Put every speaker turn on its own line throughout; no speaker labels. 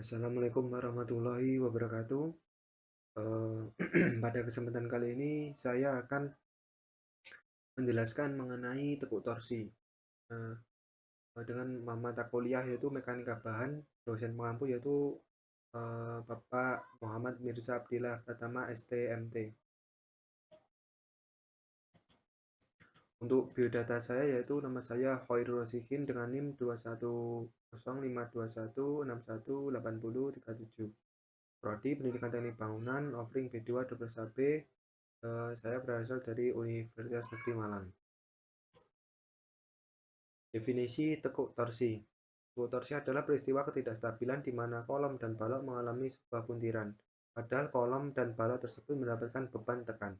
Assalamualaikum warahmatullahi wabarakatuh. Pada kesempatan kali ini saya akan menjelaskan mengenai tekuk torsi. Eh, dengan mata kuliah yaitu mekanika bahan, dosen pengampu yaitu Bapak Muhammad Mirza Abdillah Pratama STMT. Untuk biodata saya yaitu nama saya Khairul Rosikin dengan NIM 210521618018037. Prodi Pendidikan Teknik Bangunan, offering B2 12AB. Saya berasal dari Universitas Negeri Malang. Definisi tekuk torsi. Tekuk torsi adalah peristiwa ketidakstabilan di mana kolom dan balok mengalami sebuah puntiran, padahal kolom dan balok tersebut mendapatkan beban tekan.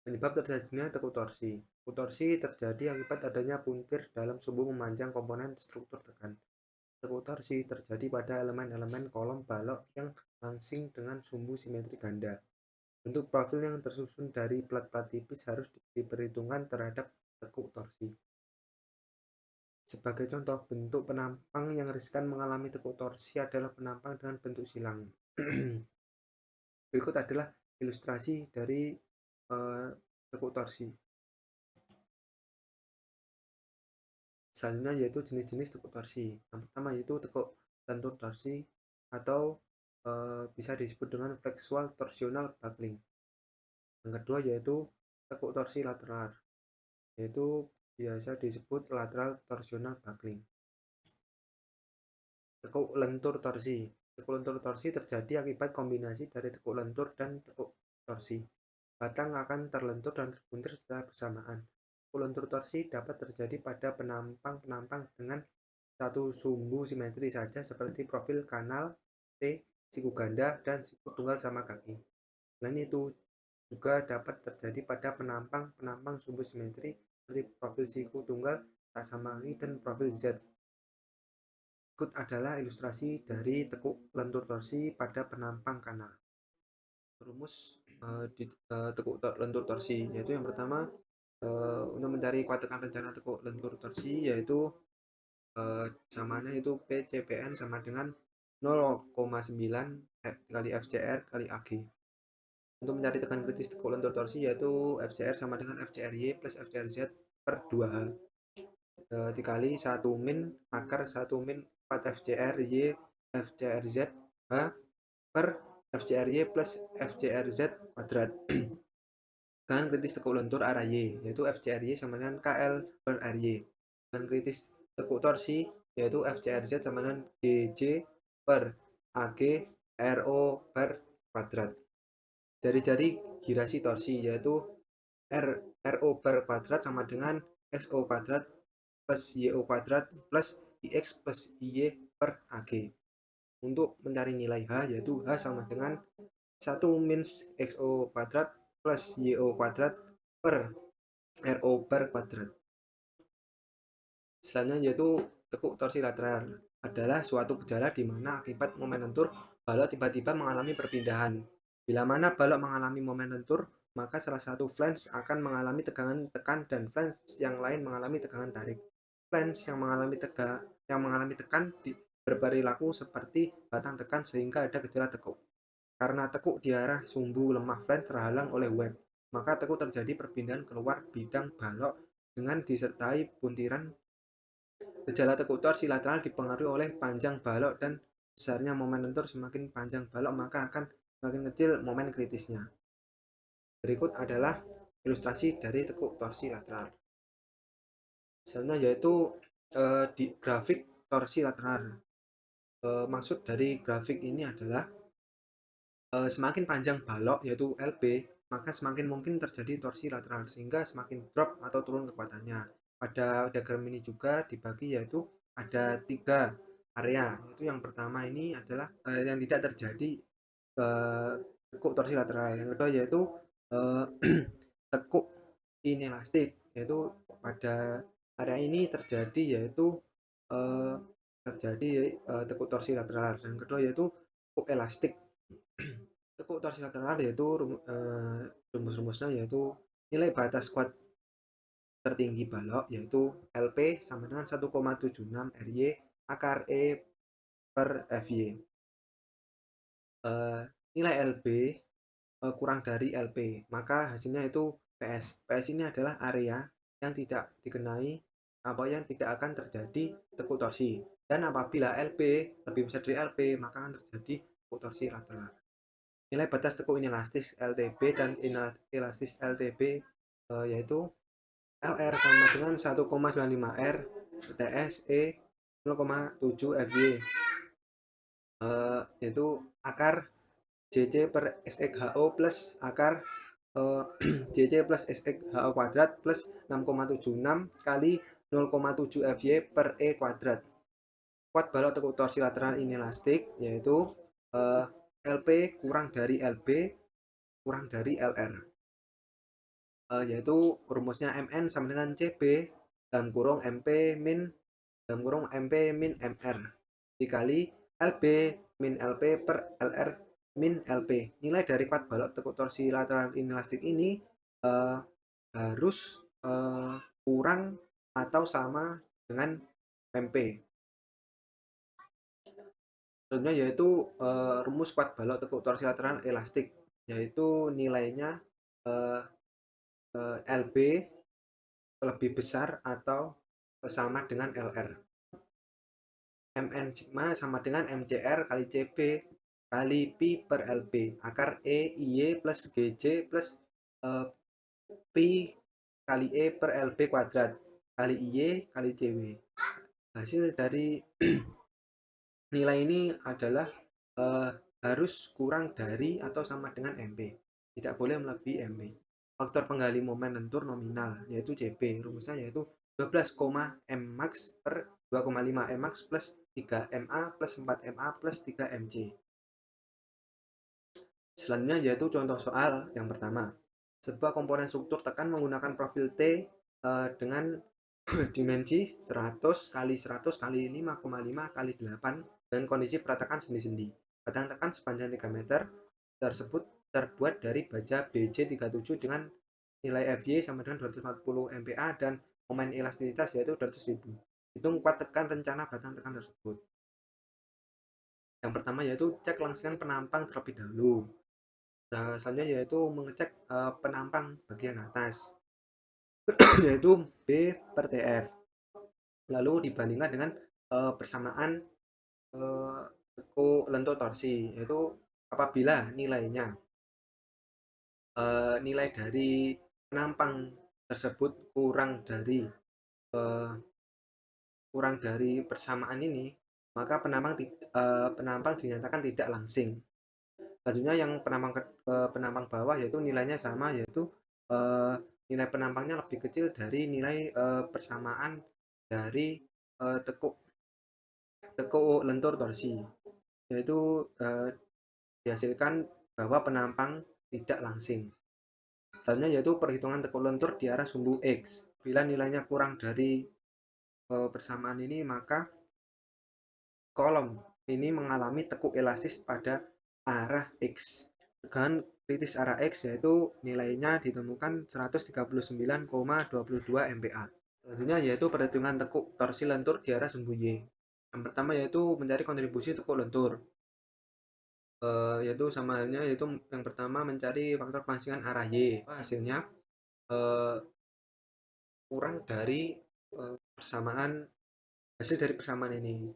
Penyebab terjadinya tekuk torsi. Tekuk torsi terjadi akibat adanya puntir dalam sumbu memanjang komponen struktur tekan. Tekuk torsi terjadi pada elemen-elemen kolom balok yang langsing dengan sumbu simetri ganda. Bentuk profil yang tersusun dari plat-plat tipis harus diperhitungkan terhadap tekuk torsi. Sebagai contoh, bentuk penampang yang riskan mengalami tekuk torsi adalah penampang dengan bentuk silang. Berikut adalah ilustrasi dari tekuk torsi. Selanjutnya yaitu jenis-jenis tekuk torsi. Yang pertama yaitu tekuk lentur torsi atau bisa disebut dengan flexual torsional buckling. Yang kedua yaitu tekuk torsi lateral, yaitu biasa disebut lateral torsional buckling. Tekuk lentur torsi. Tekuk lentur torsi terjadi akibat kombinasi dari tekuk lentur dan tekuk torsi. Batang akan terlentur dan terbuntir secara bersamaan. Tekuk lentur torsi dapat terjadi pada penampang-penampang dengan satu sumbu simetri saja seperti profil kanal T, siku ganda, dan siku tunggal sama kaki. Selain itu, juga dapat terjadi pada penampang-penampang sumbu simetri seperti profil siku tunggal tak sama kaki dan profil Z. Berikut adalah ilustrasi dari tekuk lentur torsi pada penampang kanal. Rumus di tekuk lentur torsi yaitu yang pertama, untuk mencari kuat tekan rencana tekuk lentur torsi yaitu samanya itu PCPN sama dengan 0,9 kali FCR kali AG. Untuk mencari tekan kritis tekuk lentur torsi yaitu FCR sama dengan FCRY plus FCRZ per 2H. Dikali 1 min akar 1 min 4 FCR Y FCRZ H per FCRY plus FCRZ kuadrat. Tekan kritis tekuk lentur arah Y yaitu FCRY sama dengan KL per RY. Tekan kritis tekuk torsi yaitu FCRZ sama dengan GJ per AG RO per kuadrat. Jari-jari girasi torsi yaitu RO per kuadrat sama dengan XO kuadrat plus YO kuadrat plus IX plus IY per AG. Untuk mencari nilai H yaitu H sama dengan 1 min XO kuadrat plus YO kuadrat per RO per kuadrat. Selanjutnya yaitu tekuk torsi lateral adalah suatu gejala di mana akibat momen lentur balok tiba-tiba mengalami perpindahan. Bila mana balok mengalami momen lentur, maka salah satu flange akan mengalami tegangan tekan dan flange yang lain mengalami tegangan tarik. Flange yang mengalami tekan berperilaku seperti batang tekan sehingga ada gejala tekuk. Karena tekuk di arah sumbu lemah flange terhalang oleh web, maka tekuk terjadi perpindahan keluar bidang balok dengan disertai puntiran. Gejala tekuk torsi lateral dipengaruhi oleh panjang balok dan besarnya momen lentur. Semakin panjang balok maka akan semakin kecil momen kritisnya. Berikut adalah ilustrasi dari tekuk torsi lateral. Selanjutnya yaitu di grafik torsi lateral. Maksud dari grafik ini adalah semakin panjang balok yaitu LB, maka semakin mungkin terjadi torsi lateral sehingga semakin drop atau turun kekuatannya. Pada diagram ini juga dibagi yaitu ada 3 area. Yaitu yang pertama ini adalah yang tidak terjadi tekuk torsi lateral. Yang kedua yaitu tekuk inelastik, yaitu pada area ini terjadi yaitu tekuk torsi lateral. Dan kedua yaitu tekuk elastik. Tekuk torsi lateral yaitu rumus-rumusnya yaitu nilai batas kuat tertinggi balok yaitu LP sama dengan 1,76 RY akar E per Fy. Nilai LB kurang dari LP, maka hasilnya itu PS. PS ini adalah area yang tidak dikenai atau yang tidak akan terjadi tekuk torsi. Dan apabila LB lebih besar dari LP, maka akan terjadi tekuk torsi lateral. Nilai batas tekuk inelastis LTB dan inelastis LTB yaitu LR sama dengan 1,95 R TS E 0,7 FY, yaitu akar JC per SXHO plus akar JC plus SXHO kuadrat plus 6,76 kali 0,7 FY per E kuadrat. Kuat balok tekuk torsi lateral inelastik yaitu LP kurang dari LB kurang dari LR, yaitu rumusnya MN sama dengan CB dalam kurung MP min dalam kurung MP min MR dikali LB min LP per LR min LP. Nilai dari kuat balok tekuk torsi lateral inelastik ini harus kurang atau sama dengan MP. Selanjutnya yaitu rumus kuat balok tekuk torsi lateral elastik, yaitu nilainya LB lebih besar atau sama dengan LR. MN sigma sama dengan MCR kali CB kali Pi per LB akar E IY plus GC plus Pi kali E per LB kuadrat kali IY kali CW. Hasil dari nilai ini adalah harus kurang dari atau sama dengan MP, tidak boleh melebihi MP. Faktor penggali momen lentur nominal yaitu CB, rumusnya yaitu 12, M max per 2,5 M max plus 3 MA plus 4 MA plus 3 MC. Selanjutnya yaitu contoh soal yang pertama. Sebuah komponen struktur tekan menggunakan profil T dengan dimensi 100 kali 100 kali 5,5 kali 8 dan kondisi peratakan sendi-sendi. Batang tekan sepanjang 3 meter tersebut terbuat dari baja BJ37 dengan nilai Fy sama dengan 240 MPa dan momen elastisitas yaitu 200.000. Hitung kuat tekan rencana batang tekan tersebut. Yang pertama yaitu cek langsingan penampang terlebih dahulu. Nah, selanjutnya yaitu mengecek penampang bagian atas yaitu B per TF. Lalu dibandingkan dengan persamaan tekuk lentur torsi, yaitu apabila nilainya nilai dari penampang tersebut kurang dari persamaan ini, maka penampang dinyatakan tidak langsing. Selanjutnya yang penampang bawah yaitu nilainya sama, yaitu nilai penampangnya lebih kecil dari nilai persamaan dari tekuk lentur torsi, yaitu dihasilkan bahwa penampang tidak langsing. Selanjutnya yaitu perhitungan tekuk lentur di arah sumbu X. Bila nilainya kurang dari persamaan ini, maka kolom ini mengalami tekuk elastis pada arah X. Tegangan kritis arah X yaitu nilainya ditemukan 139,22 MPa. Selanjutnya yaitu perhitungan tekuk torsi lentur di arah sumbu Y. Yang pertama yaitu mencari kontribusi tekuk lentur. Yaitu sama halnya yaitu yang pertama mencari faktor pelangsingan arah Y. Hasilnya kurang dari hasil dari persamaan ini.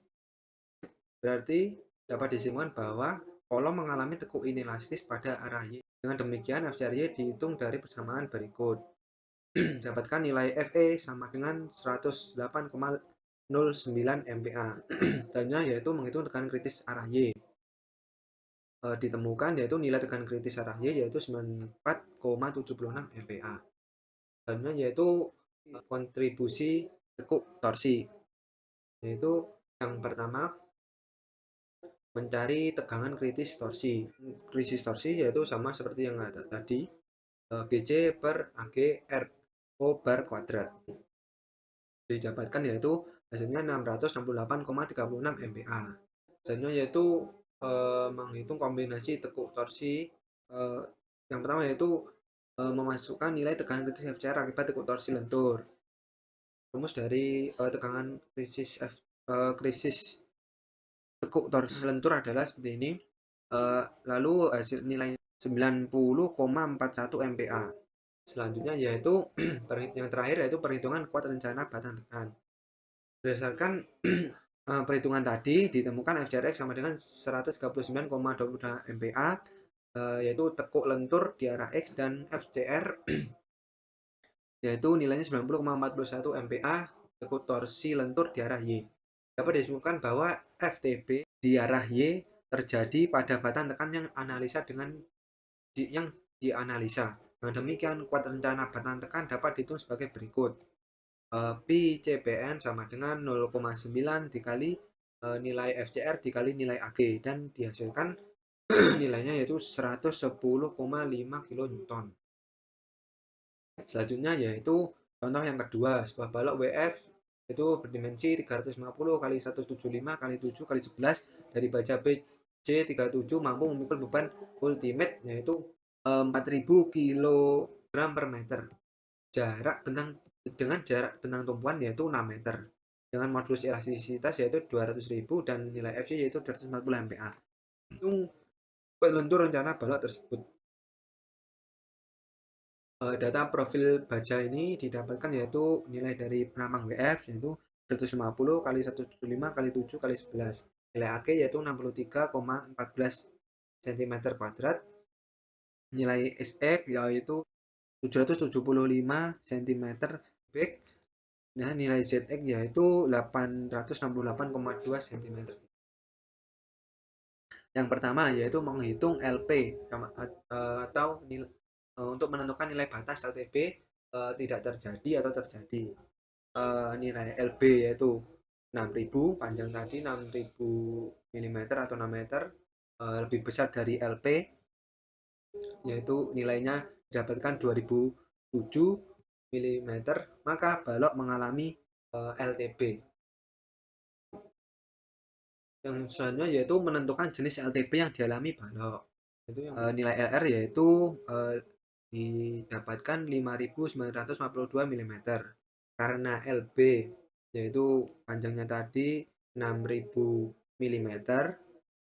Berarti dapat disimpulkan bahwa kolom mengalami tekuk inelastis pada arah Y. Dengan demikian FCR Y dihitung dari persamaan berikut. Dapatkan nilai Fe sama dengan 108,09 MPa. Selanjutnya yaitu menghitung tekanan kritis arah Y. Ditemukan yaitu nilai tekanan kritis arah Y yaitu 94,76 MPa. Selanjutnya yaitu kontribusi tekuk torsi, yaitu yang pertama mencari tegangan kritis torsi. Kritis torsi yaitu sama seperti yang ada tadi, BC per AG RO bar kuadrat. Didapatkan yaitu hasilnya 668,36 MPa. Selanjutnya yaitu menghitung kombinasi tekuk torsi. Yang pertama yaitu memasukkan nilai tegangan kritis FCR akibat tekuk torsi lentur. Rumus dari tegangan krisis tekuk torsi lentur adalah seperti ini. Lalu hasil nilai 90,41 MPa. Selanjutnya yaitu yang terakhir yaitu perhitungan kuat rencana batang tekan. Berdasarkan perhitungan tadi ditemukan FCRX sama dengan 139,22 MPa, yaitu tekuk lentur di arah X, dan FCR yaitu nilainya 90,41 MPa tekuk torsi lentur di arah Y. Dapat disimpulkan bahwa FTB di arah Y terjadi pada batang tekan yang dianalisa. Dengan demikian, kuat rencana batang tekan dapat dihitung sebagai berikut. Pi CPN sama dengan 0,9 dikali nilai FCR dikali nilai AG, dan dihasilkan nilainya yaitu 110,5 kN. Selanjutnya yaitu contoh yang kedua, sebuah balok WF itu berdimensi 350 kali 175 kali 7 kali 11 dari baja BJ37 mampu memikul beban ultimate yaitu 4000 kg per meter. Dengan jarak bentang tumpuan yaitu 6 meter. Dengan modulus elastisitas yaitu 200.000 dan nilai Fc yaitu 240 MPa. Itu bentuk rencana balok tersebut. Data profil baja ini didapatkan yaitu nilai dari penambang WF yaitu 250 kali 175 kali 7 kali 11. Nilai AG yaitu 63,14 cm². Nilai SX yaitu 775 cm3. Nah, nilai ZX yaitu 868,2 cm. Yang pertama yaitu menghitung LP atau untuk menentukan nilai batas LTB tidak terjadi atau terjadi. Nilai LB yaitu 6000, panjang tadi 6000 mm atau 6 meter, lebih besar dari LP yaitu nilainya didapatkan 2007 mm, maka balok mengalami LTB. Yang selanjutnya yaitu menentukan jenis LTB yang dialami balok. Itu yang nilai LR yaitu didapatkan 5942 mm. Karena LB yaitu panjangnya tadi 6000 mm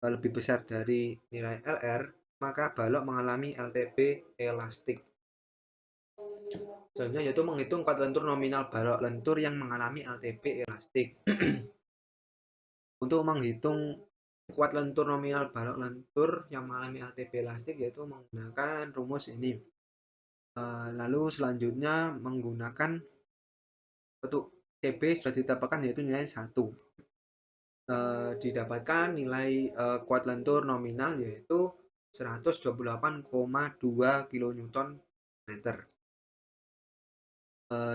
lebih besar dari nilai LR, maka balok mengalami LTB elastik. Selanjutnya yaitu menghitung kuat lentur nominal balok lentur yang mengalami LTB elastik. Untuk menghitung kuat lentur nominal balok lentur yang mengalami LTB elastik yaitu menggunakan rumus ini. Lalu selanjutnya menggunakan untuk CB sudah ditetapkan yaitu nilai 1. Didapatkan nilai kuat lentur nominal yaitu 128,2 kN meter.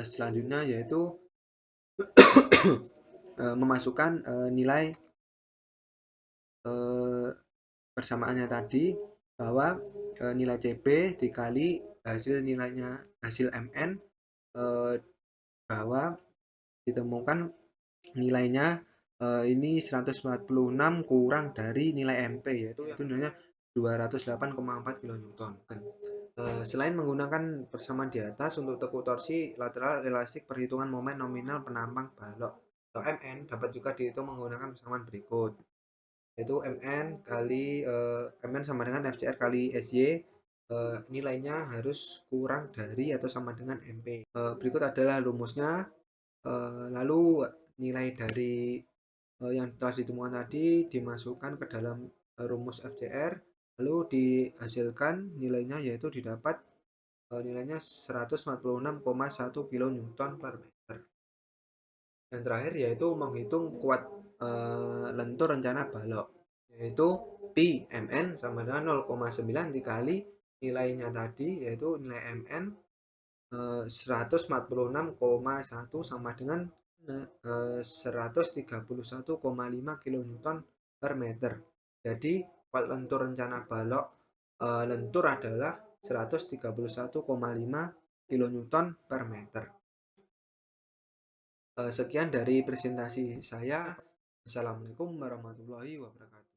Selanjutnya yaitu memasukkan nilai persamaannya tadi, bahwa nilai CB dikali hasil MN, bahwa ditemukan nilainya ini 146 kurang dari nilai MP yaitu nilainya 208,4 kN. Selain menggunakan persamaan di atas, untuk tekuk torsi lateral elastik perhitungan momen nominal penambang balok atau MN dapat juga dihitung menggunakan persamaan berikut, yaitu MN sama dengan FCR kali SY, nilainya harus kurang dari atau sama dengan MP. Berikut adalah rumusnya. Lalu nilai dari yang telah ditemukan tadi dimasukkan ke dalam rumus FCR, lalu dihasilkan nilainya yaitu didapat nilainya 146,1 kN per meter. Yang terakhir yaitu menghitung kuat lentur rencana balok, yaitu Pi Mn sama dengan 0,9 dikali nilainya tadi yaitu nilai Mn 146,1 sama dengan 131,5 kN per meter. Jadi kuat lentur rencana balok lentur adalah 131,5 kN per meter. Sekian dari presentasi saya. Assalamualaikum warahmatullahi wabarakatuh.